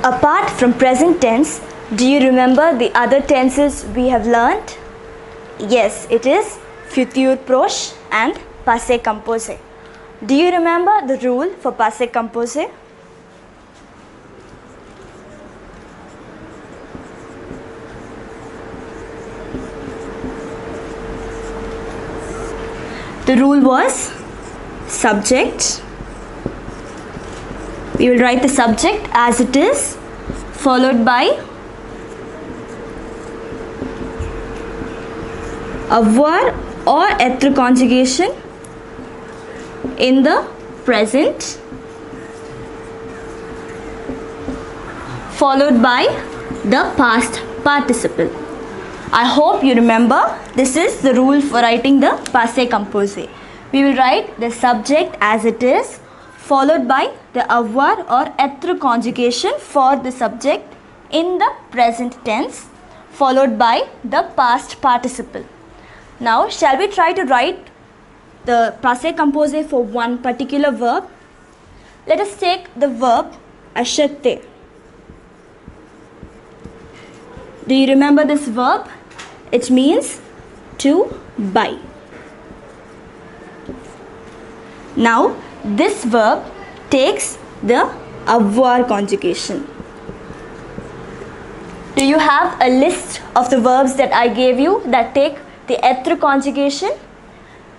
Apart from present tense, do you remember the other tenses we have learnt? Yes, it is futur proche and passé composé. Do you remember the rule for passé composé? The rule was subject. We will write the subject as it is, followed by avoir or être conjugation in the present, followed by the past participle. I hope you remember this is the rule for writing the passé composé. We will write the subject as it is, followed by the avoir or être conjugation for the subject in the present tense, followed by the past participle. Now, shall we try to write the passé composé for one particular verb? Let us take the verb acheter. Do you remember this verb? It means to buy. Now, this verb takes the avoir conjugation. Do you have a list of the verbs that I gave you that take the être conjugation?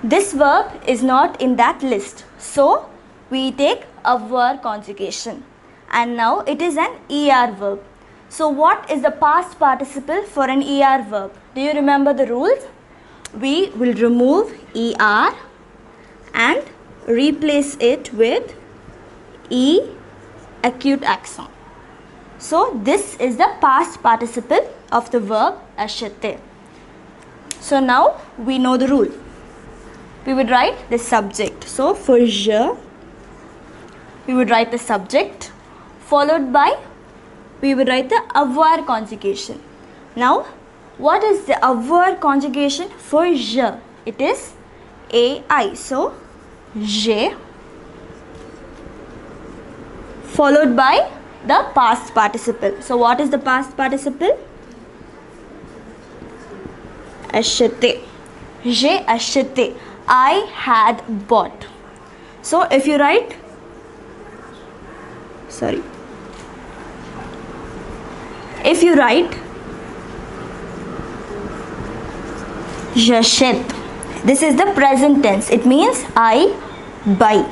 This verb is not in that list. So, we take avoir conjugation. And now it is an ER verb. So, what is the past participle for an ER verb? Do you remember the rules? We will remove ER and replace it with E acute accent. So, this is the past participle of the verb acheter. So, now we know the rule. We would write the subject. So, for je, we would write the subject, followed by, we would write the avoir conjugation. Now, what is the avoir conjugation for je? It is AI. So, j'ai, followed by the past participle. So, what is the past participle? Acheté. J'ai acheté. I had bought. So, if you write, if you write j'achète, this is the present tense. It means I buy.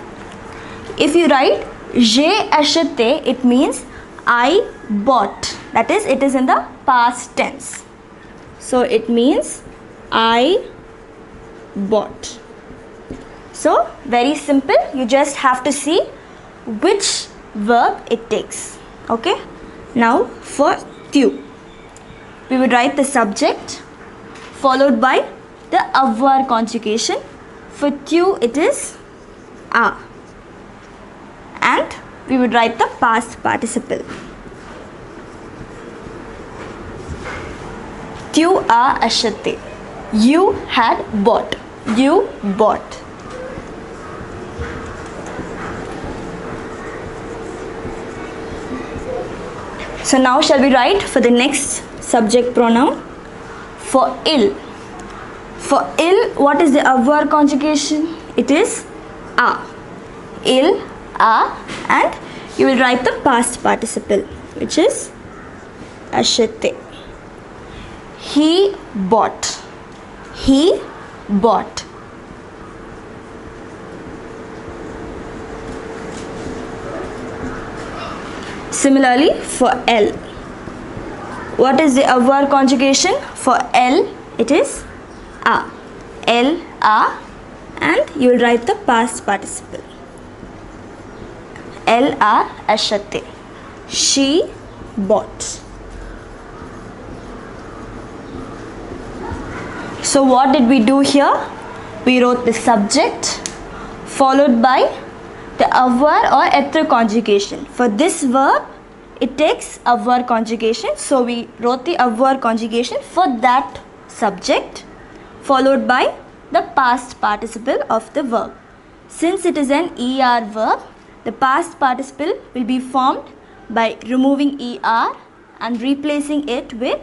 If you write j'ai acheté, it means I bought. That is, it is in the past tense. So, it means I bought. So, very simple. You just have to see which verb it takes. Okay. Now, for tu, we would write the subject followed by the avoir conjugation. For tu, it is a. And we would write the past participle. Tu as acheté. You had bought. You bought. So now shall we write for the next subject pronoun? For il. For il, what is the avoir conjugation? It is a. Il, a, and you will write the past participle, which is acheté. He bought. He bought. Similarly, for elle, what is the avoir conjugation? For elle, it is a. Elle, a, and you will write the past participle. Elle a acheté. She bought. So what did we do here? We wrote the subject followed by the avoir or être conjugation. For this verb, it takes avoir conjugation. So we wrote the avoir conjugation for that subject followed by the past participle of the verb. Since it is an ER verb, the past participle will be formed by removing ER and replacing it with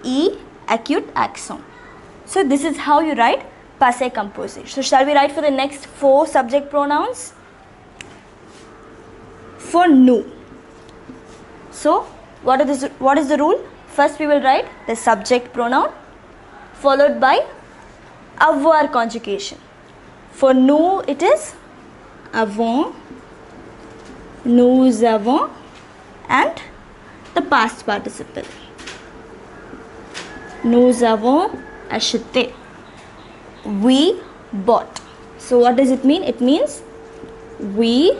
E acute accent. So this is how you write passé composé. So shall we write for the next 4 subject pronouns? For nous. So what is the rule? First we will write the subject pronoun followed by avoir conjugation. For nous it is avons, nous avons, and the past participle. Nous avons acheté. We bought. So what does it mean? It means we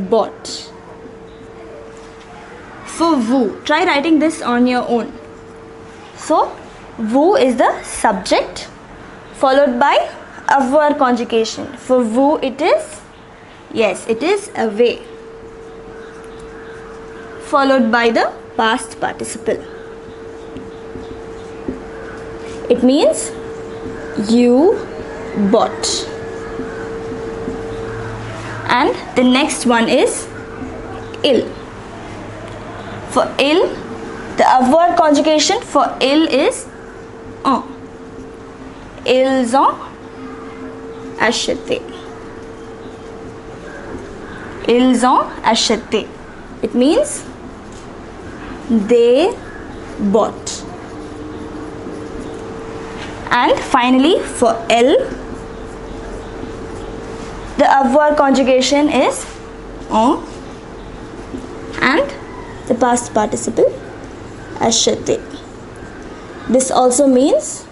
bought. For vous, try writing this on your own. So vous is the subject followed by avoir conjugation. For vous it is, yes, it is away, followed by the past participle. It means you bought. And the next one is il. For il, the avoir conjugation for il is en. Ils ont acheté. Ils ont acheté. It means they bought. And finally for elle, the avoir conjugation is en and the past participle acheté. This also means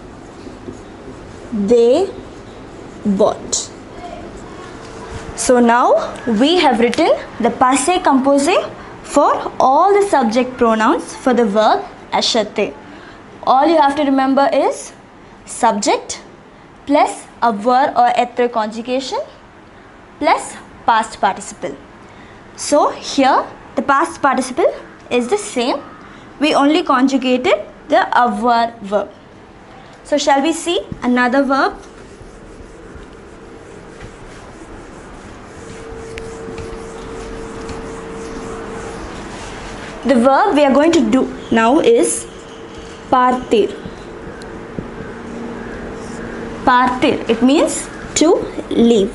they bought. So now we have written the passé composé for all the subject pronouns for the verb acheter. All you have to remember is subject plus avoir or être conjugation plus past participle. So here the past participle is the same. We only conjugated the avoir verb. So shall we see another verb? The verb we are going to do now is partir. Partir, it means to leave.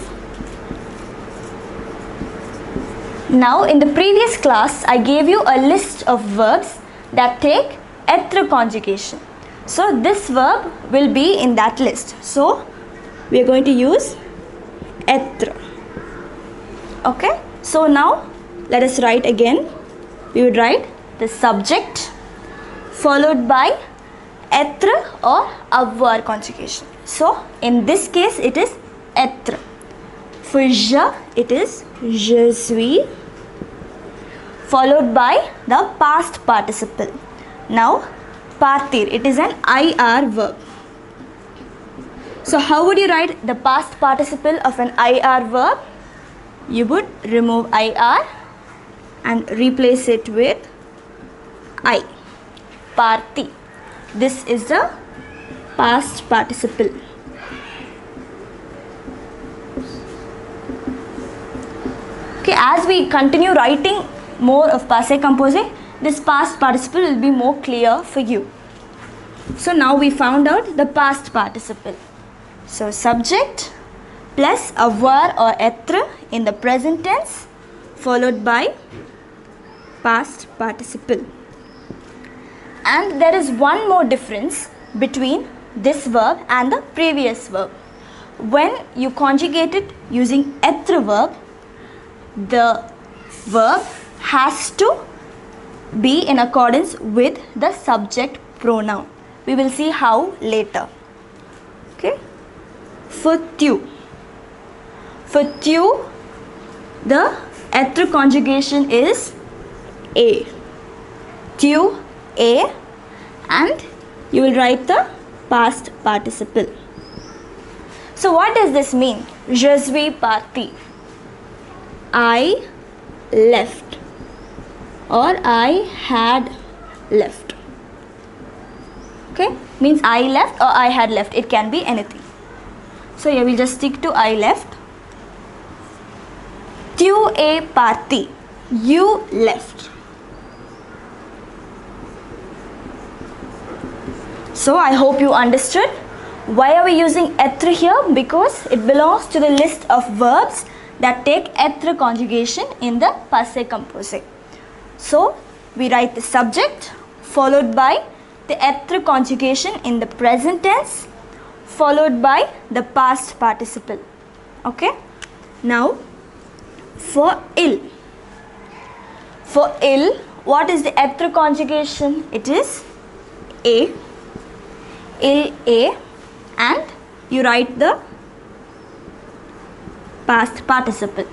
Now in the previous class I gave you a list of verbs that take être conjugation. So this verb will be in that list. So we are going to use être. Okay. So now let us write again. We would write the subject followed by être or avoir conjugation. So in this case it is être. For je it is je suis followed by the past participle. Now partir, it is an IR verb. So how would you write the past participle of an IR verb? You would remove IR and replace it with I. Parti. This is the past participle. Okay, as we continue writing more of passé composé, this past participle will be more clear for you. So now we found out the past participle. So subject plus avoir or être in the present tense followed by past participle. And there is one more difference between this verb and the previous verb. When you conjugate it using être verb, the verb has to be in accordance with the subject pronoun. We will see how later. Okay. For tu. For tu, the être conjugation is a. Tu, a, and you will write the past participle. So what does this mean? Je suis parti. I left or I had left. Okay, means I left or I had left. It can be anything. So here we'll just stick to I left. Tu es parti. You left. So I hope you understood. Why are we using etre here? Because it belongs to the list of verbs that take etre conjugation in the passé composé. So we write the subject followed by the etre conjugation in the present tense followed by the past participle. Okay. Now for ill. For ill, what is the etre conjugation? It is a, ill a, and you write the past participle.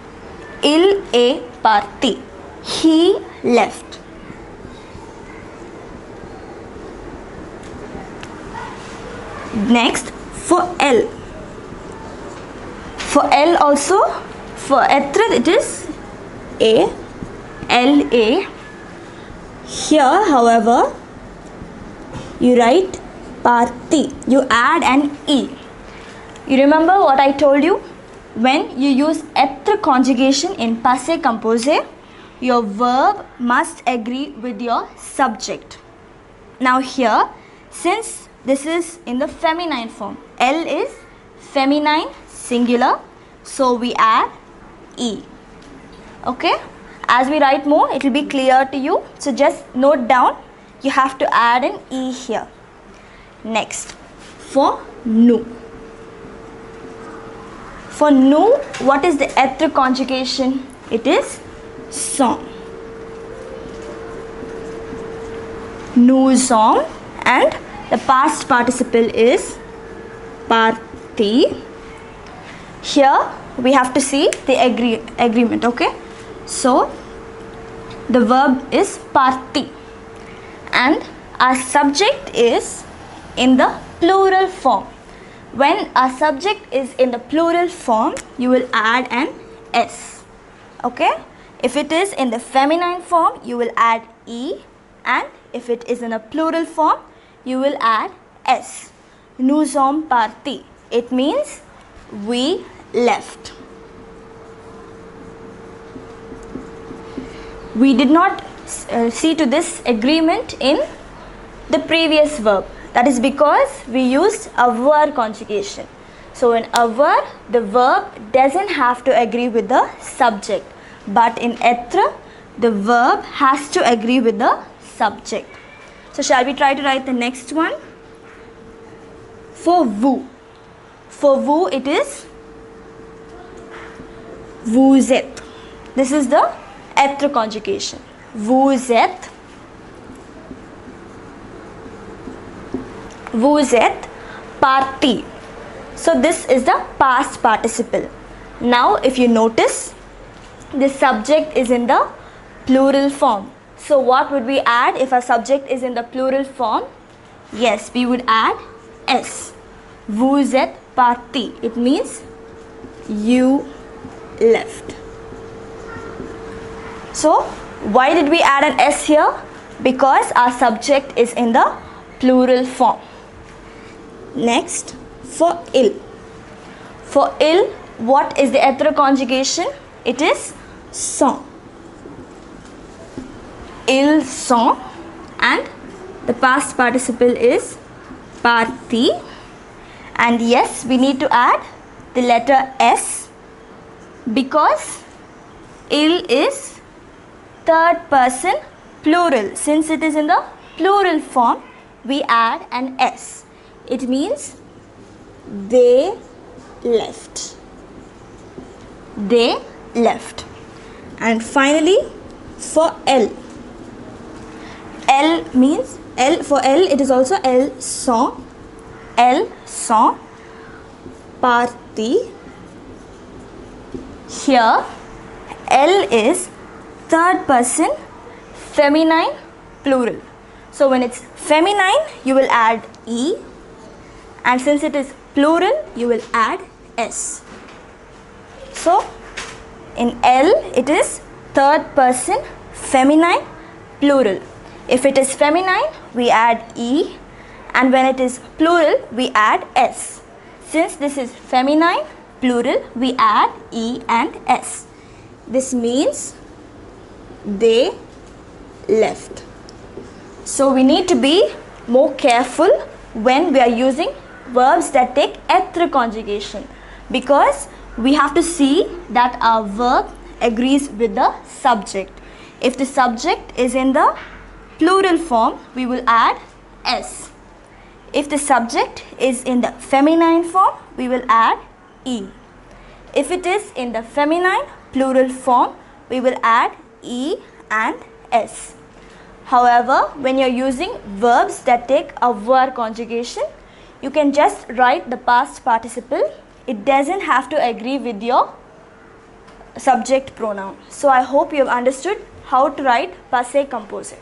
Il est parti. He left. Next, for L. For L also, for etre it is a, L A. Here, however, you write parti. You add an e. You remember what I told you? When you use etre conjugation in passé composé, your verb must agree with your subject. Now here, since this is in the feminine form, L is feminine singular, so we add e. Okay? As we write more, it will be clear to you. So just note down, you have to add an e here. Next, for nu. For nu, what is the etre conjugation? It is sont. Nous sommes, and the past participle is parti. Here we have to see the agreement. Okay. So the verb is parti and our subject is in the plural form. When our subject is in the plural form, you will add an s. Okay? If it is in the feminine form, you will add e, and if it is in a plural form, you will add s. Nous sommes partis. It means we left. We did not see to this agreement in the previous verb. That is because we used avoir conjugation. So in avoir, the verb doesn't have to agree with the subject. But in etre, the verb has to agree with the subject. So shall we try to write the next one? For vous. For vous, it is vous êtes. This is the etre conjugation. Vous êtes. Vous êtes parti. So this is the past participle. Now if you notice, the subject is in the plural form. So what would we add if a subject is in the plural form? Yes, we would add s. Vous êtes parti. It means you left. So why did we add an s here? Because our subject is in the plural form. Next, for ill. For ill, what is the etre conjugation? It is sont. Ils sont, and the past participle is parti. And yes, we need to add the letter s because ill is third person plural. Since it is in the plural form, we add an s. It means they left. They left. And finally, for L. L means L. For L, it is also Elles sont. Elles sont parties. Here, L is third person feminine plural. So when it's feminine, you will add e. And since it is plural, you will add s. So in L, it is third person feminine plural. If it is feminine, we add e, and when it is plural, we add s. Since this is feminine plural, we add e and s. This means they left. So we need to be more careful when we are using verbs that take eth conjugation, because we have to see that our verb agrees with the subject. If the subject is in the plural form, we will add s. If the subject is in the feminine form, we will add e. If it is in the feminine plural form, we will add e and s. However, when you are using verbs that take avoir conjugation, you can just write the past participle. It doesn't have to agree with your subject pronoun. So I hope you have understood how to write passé composé.